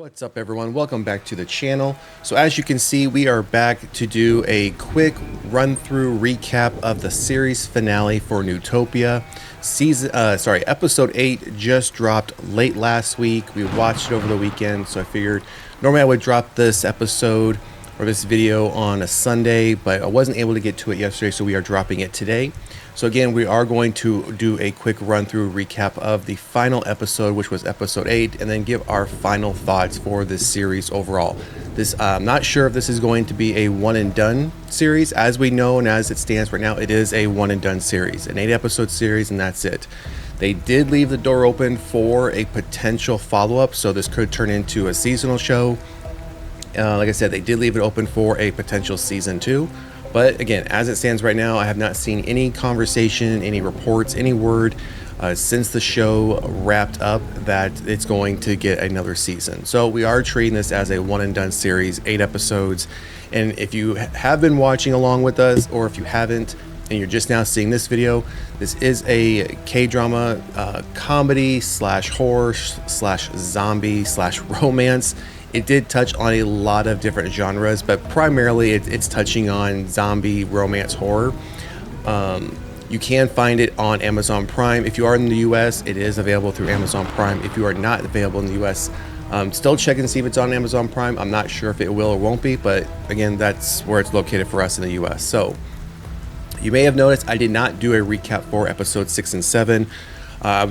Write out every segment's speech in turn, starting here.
What's up, everyone? Welcome back to the channel. So as you can see, we are back to do a quick run-through recap of the series finale for Newtopia. Episode 8 just dropped late last week. We watched it over the weekend, so I figured normally I would drop this episode or this video on a Sunday, but I wasn't able to get to it yesterday, so we are dropping it today. So again, we are going to do a quick run-through recap of the final episode, which was episode 8, and then give our final thoughts for this series overall. I'm not sure if this is going to be a one-and-done series. As we know and as it stands right now, it is a one-and-done series, an 8-episode series, and that's it. They did leave the door open for a potential follow-up, so this could turn into a seasonal show. Like I said, they did leave it open for a potential season 2. But again, as it stands right now, I have not seen any conversation, any reports, any word since the show wrapped up that it's going to get another season. So we are treating this as a one-and-done series, 8 episodes. And if you have been watching along with us, or if you haven't, and you're just now seeing this video, this is a K-drama comedy slash horror slash zombie slash romance. It did touch on a lot of different genres, but primarily it's touching on zombie romance horror. You can find it on Amazon Prime. If you are in the US, it is available through Amazon Prime. If you are not available in the US, still check and see if it's on Amazon Prime. I'm not sure if it will or won't be, but again, that's where it's located for us in the US. So you may have noticed I did not do a recap for episodes 6 and 7. I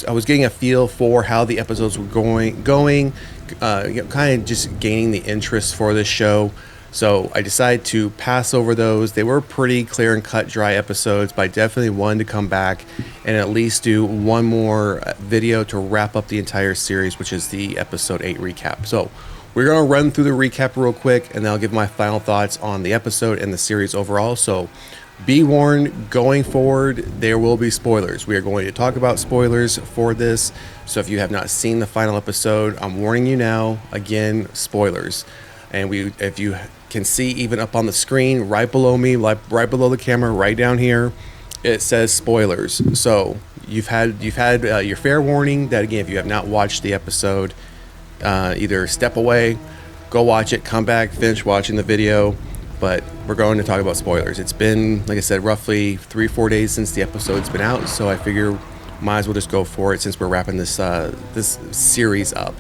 was getting a feel for how the episodes were going, kind of just gaining the interest for this show. So I decided to pass over those. They were pretty clear and cut, dry episodes, but I definitely wanted to come back and at least do one more video to wrap up the entire series, which is the episode 8 recap. So we're going to run through the recap real quick, and then I'll give my final thoughts on the episode and the series overall. So be warned, going forward, there will be spoilers. We are going to talk about spoilers for this. So if you have not seen the final episode, I'm warning you now, again, spoilers. And if you can see even up on the screen, right below me, right below the camera, right down here, it says spoilers. So you've had your fair warning that, again, if you have not watched the episode, either step away, go watch it, come back, finish watching the video. But we're going to talk about spoilers. It's been, like I said, roughly 3-4 days since the episode's been out, so I figure might as well just go for it since we're wrapping this series up.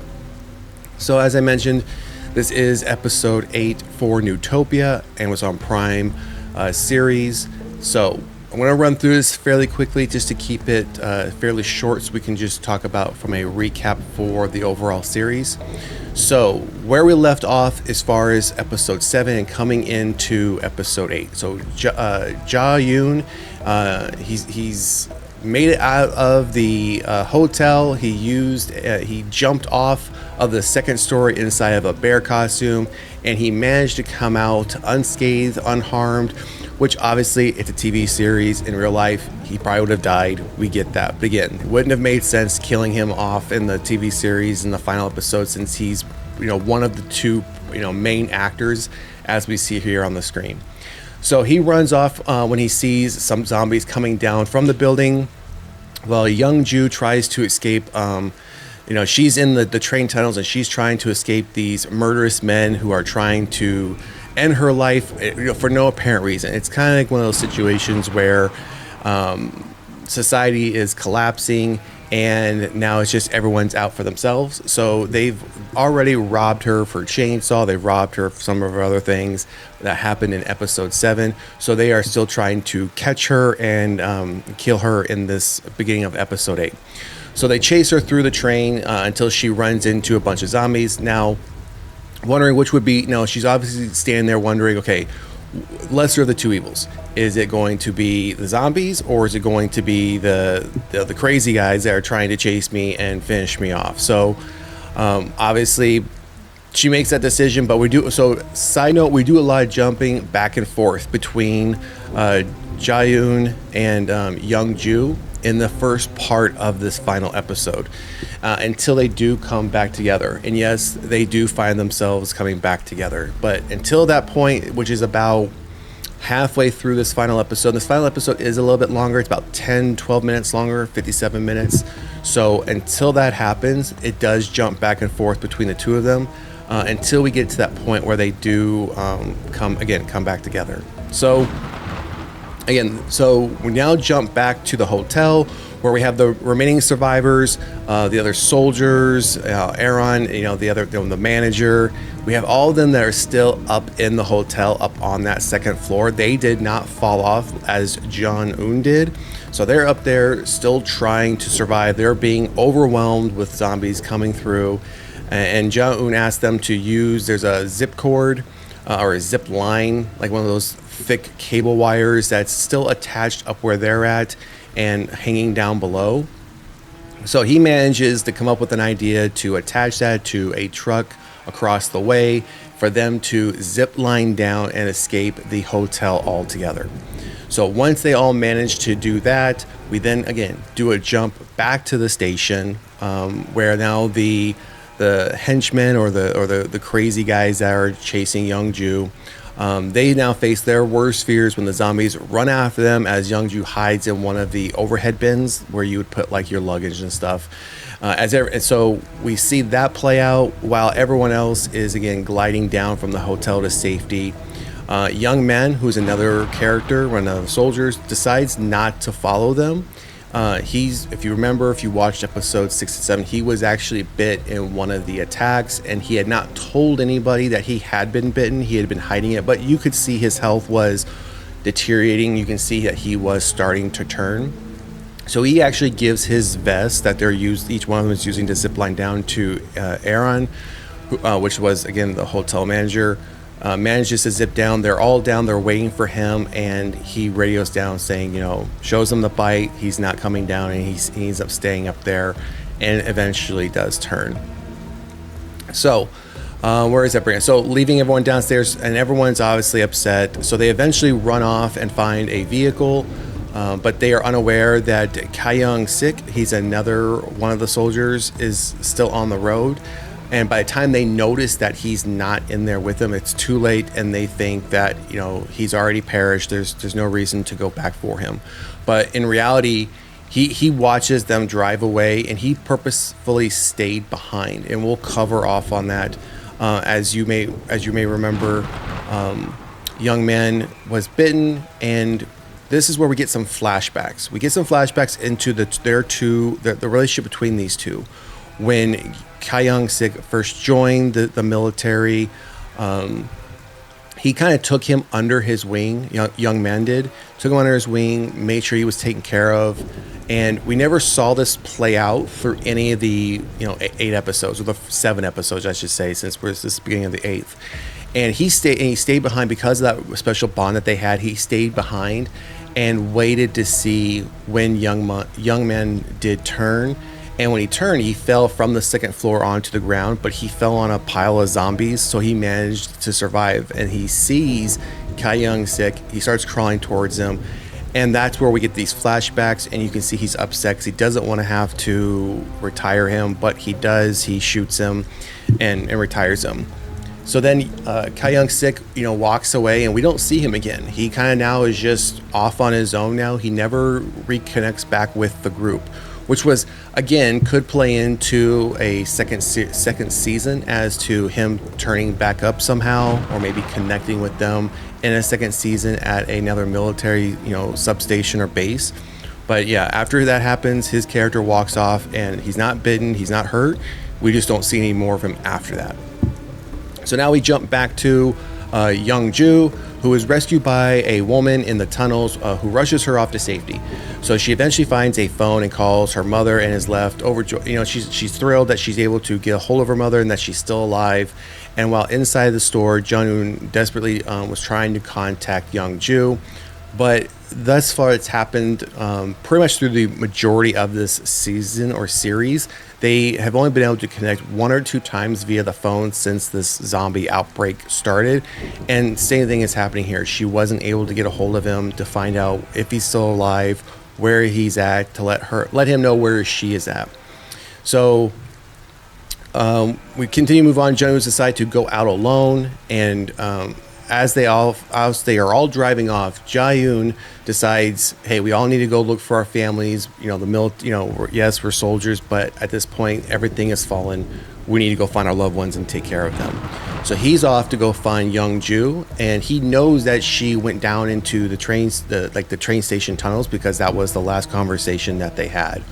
So as I mentioned, this is episode 8 for Newtopia, Amazon Prime series. So I'm going to run through this fairly quickly just to keep it fairly short, so we can just talk about from a recap for the overall series. So where we left off as far as episode 7 and coming into episode 8. So Julian, he's made it out of the hotel. He jumped off of the second story inside of a bear costume, and he managed to come out unscathed, unharmed, which obviously it's a TV series. In real life, he probably would have died. We get that. But again, it wouldn't have made sense killing him off in the TV series in the final episode, since he's, one of the two, main actors, as we see here on the screen. So he runs off when he sees some zombies coming down from the building. Well, a young Jew tries to escape. She's in the train tunnels, and she's trying to escape these murderous men who are trying to end her life for no apparent reason. It's kind of like one of those situations where society is collapsing, and now it's just everyone's out for themselves. So they've already robbed her for chainsaw. They've robbed her for some of her other things that happened in episode 7. So they are still trying to catch her and kill her in this beginning of episode 8. So they chase her through the train until she runs into a bunch of zombies. Now, wondering which would be, she's obviously standing there wondering, okay, lesser of the two evils. Is it going to be the zombies, or is it going to be the crazy guys that are trying to chase me and finish me off? So obviously she makes that decision, but side note, we do a lot of jumping back and forth between Julian and young Jew in the first part of this final episode until they do come back together. And yes, they do find themselves coming back together, but until that point, which is about halfway through this final episode is a little bit longer. It's about 10-12 minutes longer, 57 minutes. So until that happens, it does jump back and forth between the two of them until we get to that point where they do come back together. So we now jump back to the hotel where we have the remaining survivors, the other soldiers, Aaron, the manager. We have all of them that are still up in the hotel, up on that second floor. They did not fall off as Jong-un did. So they're up there still trying to survive. They're being overwhelmed with zombies coming through. And Jong-un asked them to use, there's a zip cord or a zip line, like one of those thick cable wires that's still attached up where they're at and hanging down below. So he manages to come up with an idea to attach that to a truck across the way for them to zip line down and escape the hotel altogether. So once they all manage to do that, we then again do a jump back to the station where now the henchmen or the crazy guys that are chasing Young-ju, they now face their worst fears when the zombies run after them as Young-ju hides in one of the overhead bins where you would put like your luggage and stuff. And so we see that play out while everyone else is again gliding down from the hotel to safety. Young Man, who's another character, one of the soldiers, decides not to follow them. If you remember, if you watched episodes 6 and 7, he was actually bit in one of the attacks, and he had not told anybody that he had been bitten. He had been hiding it, but you could see his health was deteriorating. You can see that he was starting to turn. So he actually gives his vest that each one of them is using to zip line down to Aaron, which was again the hotel manager. Manages to zip down. They're all down there waiting for him, and he radios down saying, shows them the bite. He's not coming down, and he ends up staying up there and eventually does turn. So where is that bringing? So leaving everyone downstairs, and everyone's obviously upset. So they eventually run off and find a vehicle, but they are unaware that Kyung-sik, he's another one of the soldiers, is still on the road. And by the time they notice that he's not in there with them, it's too late, and they think that he's already perished. There's no reason to go back for him. But in reality, he watches them drive away, and he purposefully stayed behind. And we'll cover off on that. As you may remember, Young Man was bitten, and this is where we get some flashbacks. We get some flashbacks into the relationship between these two. When Kyung-sik first joined the military, he kind of took him under his wing. Young Man took him under his wing, made sure he was taken care of, and we never saw this play out through any of the 8 episodes, or the 7 episodes, I should say, since this is the beginning of the 8th. And he stayed behind because of that special bond that they had. He stayed behind and waited to see when Young Man did turn. And when he turned, he fell from the second floor onto the ground, but he fell on a pile of zombies, so he managed to survive. And he sees Kyung-sik. He starts crawling towards him, and that's where we get these flashbacks, and you can see he's upset because he doesn't want to have to retire him, but he does. He shoots him and retires him. So then Kyung-sik, walks away, and we don't see him again. He kind of now is just off on his own now. He never reconnects back with the group, which was, again, could play into a second season as to him turning back up somehow, or maybe connecting with them in a second season at another military, substation or base. But yeah, after that happens, his character walks off, and he's not bitten, he's not hurt. We just don't see any more of him after that. So now we jump back to Young-ju, who is rescued by a woman in the tunnels who rushes her off to safety. So she eventually finds a phone and calls her mother and is left overjoyed. She's thrilled that she's able to get a hold of her mother and that she's still alive. And while inside the store, Jong-un desperately was trying to contact Young-ju. But thus far, it's happened pretty much through the majority of this season or series. They have only been able to connect 1 or 2 times via the phone since this zombie outbreak started. And same thing is happening here. She wasn't able to get a hold of him to find out if he's still alive, where he's at, to let him know where she is at. So we continue to move on. Jones decides to go out alone, and as they are all driving off, Jaeyoon decides, hey, we all need to go look for our families. Yes, we're soldiers, but at this point, everything has fallen. We need to go find our loved ones and take care of them. So he's off to go find Youngju, and he knows that she went down into the train station tunnels, because that was the last conversation that they had.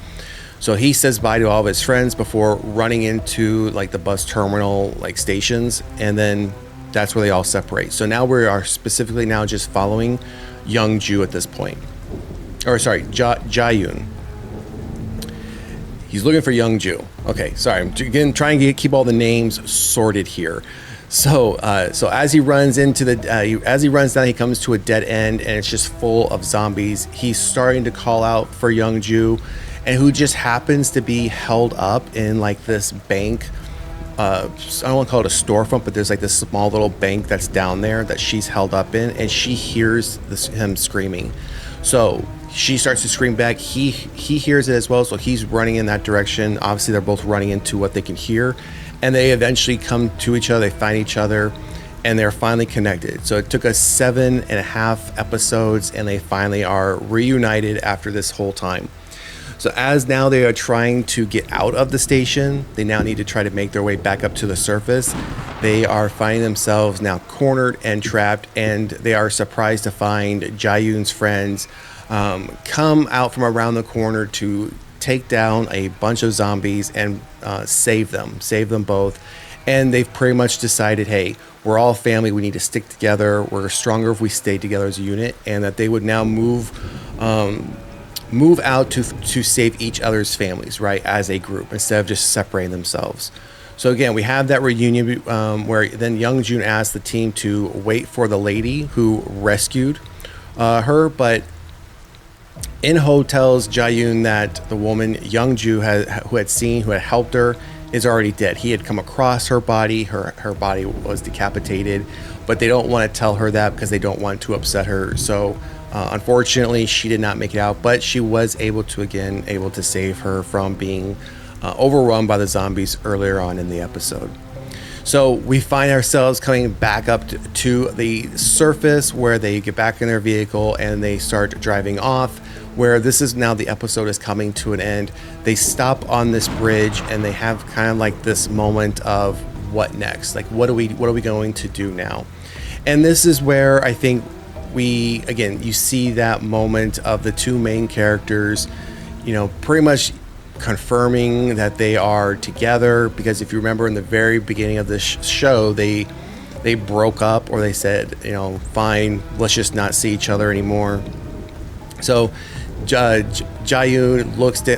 So he says bye to all of his friends before running into like the bus terminal like stations, and then that's where they all separate. So now we are specifically now just following Youngju at this point. Or sorry, Jaeyoon. He's looking for Youngju. Okay, sorry. I'm again trying to keep all the names sorted here. So as he runs into as he runs down, he comes to a dead end, and it's just full of zombies. He's starting to call out for Youngju, and who just happens to be held up in like this bank. I don't want to call it a storefront, but there's like this small little bank that's down there that she's held up in, and she hears him screaming. So she starts to scream back. He hears it as well, so he's running in that direction. Obviously, they're both running into what they can hear, and they eventually come to each other. They find each other, and they're finally connected. So it took us 7.5 episodes, and they finally are reunited after this whole time. So as now they are trying to get out of the station, they now need to try to make their way back up to the surface. They are finding themselves now cornered and trapped, and they are surprised to find Jaeyoon's friends come out from around the corner to take down a bunch of zombies and save them both. And they've pretty much decided, hey, we're all family, we need to stick together, we're stronger if we stay together as a unit, and that they would now move out to save each other's families, right, as a group, instead of just separating themselves. So again, we have that reunion where then Youngju asks the team to wait for the lady who rescued her, but in hotels, Jaeyoon that the woman Youngju who had helped her is already dead. He had come across her body, her body was decapitated, but they don't want to tell her that because they don't want to upset her. So unfortunately, she did not make it out, but she was able to save her from being overrun by the zombies earlier on in the episode. So we find ourselves coming back up to the surface, where they get back in their vehicle and they start driving off, where this is now the episode is coming to an end. They stop on this bridge and they have kind of like this moment of what next? Like, what are we going to do now? And this is where I think you see that moment of the two main characters, pretty much confirming that they are together, because if you remember in the very beginning of this show, they broke up, or they said, fine, let's just not see each other anymore. So Jaeyoon looks to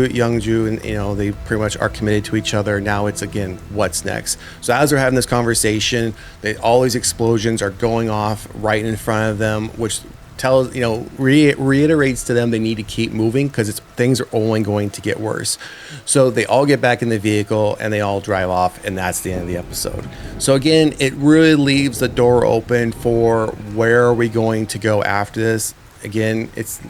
Youngju, and they pretty much are committed to each other. Now it's again, what's next? So as they're having this conversation, all these explosions are going off right in front of them, which tells reiterates to them they need to keep moving, because things are only going to get worse. So they all get back in the vehicle and they all drive off, and that's the end of the episode. So again, it really leaves the door open for where are we going to go after this. Again, it's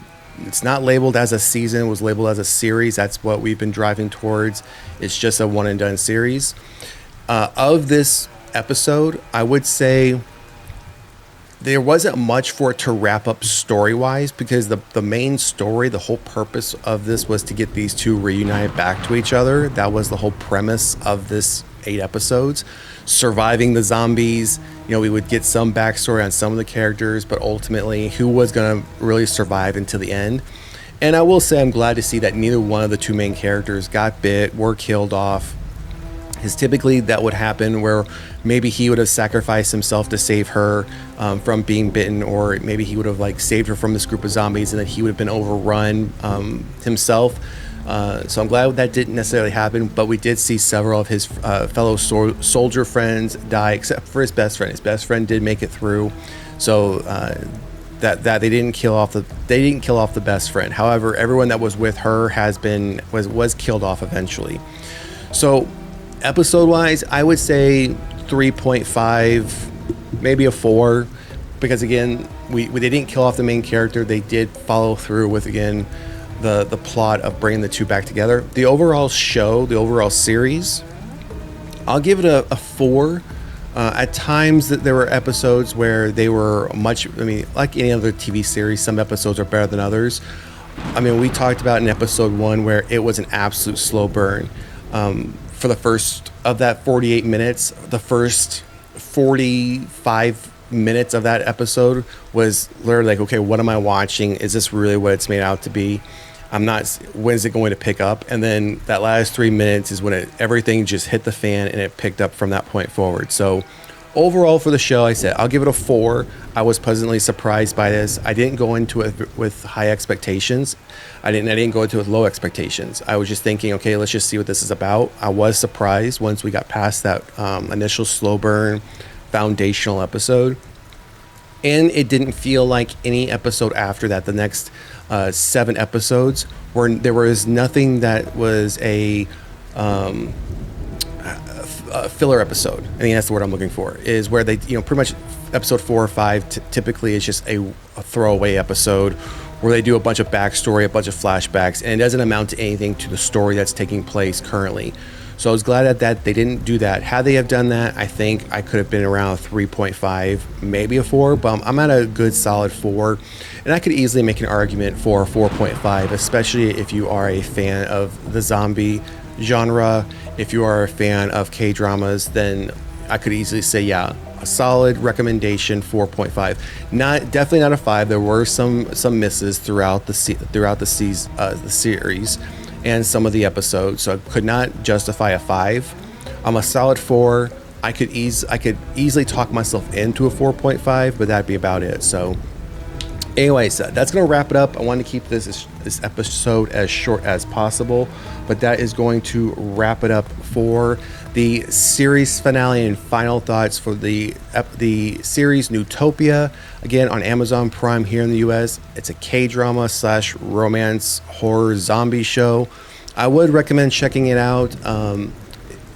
not labeled as a season, it was labeled as a series. That's what we've been driving towards. It's just a one and done series. Of this episode, I would say there wasn't much for it to wrap up story-wise, because the main story, the whole purpose of this was to get these two reunited back to each other. That was the whole premise of this 8 episodes. Surviving the zombies, we would get some backstory on some of the characters, but ultimately who was going to really survive until the end. And I will say I'm glad to see that neither one of the two main characters got bit, were killed off. Because typically that would happen where maybe he would have sacrificed himself to save her from being bitten, or maybe he would have saved her from this group of zombies, and then he would have been overrun himself. So I'm glad that didn't necessarily happen, but we did see several of his fellow soldier friends die, except for his best friend. His best friend did make it through, so that they didn't kill off the best friend. However, everyone that was with her was killed off eventually. So episode wise, I would say 3.5, maybe a 4, because again, they didn't kill off the main character. They did follow through with the plot of bringing the two back together. The overall show, the overall series, I'll give it a 4. At times there were episodes where they were much, I mean, like any other TV series, some episodes are better than others. I mean, we talked about in episode 1 where it was an absolute slow burn. For the first of that 48 minutes, the first 45 minutes of that episode was literally like, okay, what am I watching? Is this really what it's made out to be? I'm not, when is it going to pick up? And then that last 3 minutes is when everything just hit the fan and it picked up from that point forward. So overall for the show, I said, I'll give it a 4. I was pleasantly surprised by this. I didn't go into it with high expectations. I didn't go into it with low expectations. I was just thinking, okay, let's just see what this is about. I was surprised once we got past that initial slow burn foundational episode. And it didn't feel like any episode after that. The next 7 episodes where there was nothing that was a filler episode. I think that's the word I'm looking for. Is where they, pretty much episode 4 or 5 typically is just a throwaway episode where they do a bunch of backstory, a bunch of flashbacks, and it doesn't amount to anything to the story that's taking place currently. So I was glad that they didn't do that. Had they have done that, I think I could have been around 3.5, maybe a 4, but I'm at a good solid 4. And I could easily make an argument for 4.5, especially if you are a fan of the zombie genre. If you are a fan of K-dramas, then I could easily say, yeah, a solid recommendation, 4.5. Definitely not a 5. There were some misses throughout the series and some of the episodes, so I could not justify a 5. I'm a solid 4. I could easily talk myself into a 4.5, but that'd be about it. So anyways, that's gonna wrap it up. I want to keep this episode as short as possible, but that is going to wrap it up for the series finale and final thoughts for the series Newtopia, again on Amazon Prime here in the US. It's a K-drama / romance horror zombie show. I would recommend checking it out.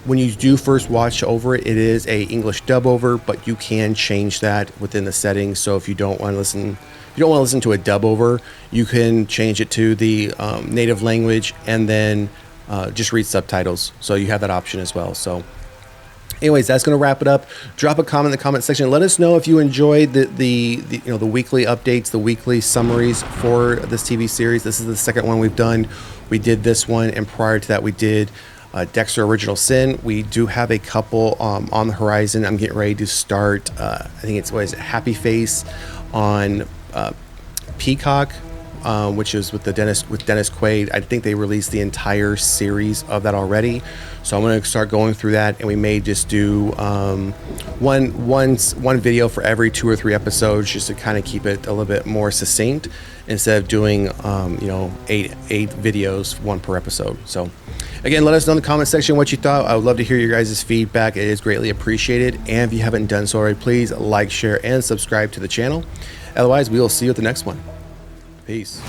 When you do first watch over it, it is a English dub over, but you can change that within the settings. So if you don't want to listen to a dub over, you can change it to the native language and then just read subtitles. So you have that option as well. So anyways, that's going to wrap it up. Drop a comment in the comment section. Let us know if you enjoyed the weekly updates, the weekly summaries for this TV series. This is the second one we've done. We did this one, and prior to that we did Dexter Original Sin. We do have a couple on the horizon. I'm getting ready to start, I think it's Happy Face on Peacock, which is with Dennis Quaid. I think they released the entire series of that already, so I'm going to start going through that, and we may just do one video for every 2 or 3 episodes, just to kind of keep it a little bit more succinct instead of doing 8 videos, 1 per episode. So again, let us know in the comment section what you thought. I would love to hear your guys' feedback. It is greatly appreciated, and if you haven't done so already, please like, share, and subscribe to the channel. Otherwise, we will see you at the next one. Peace.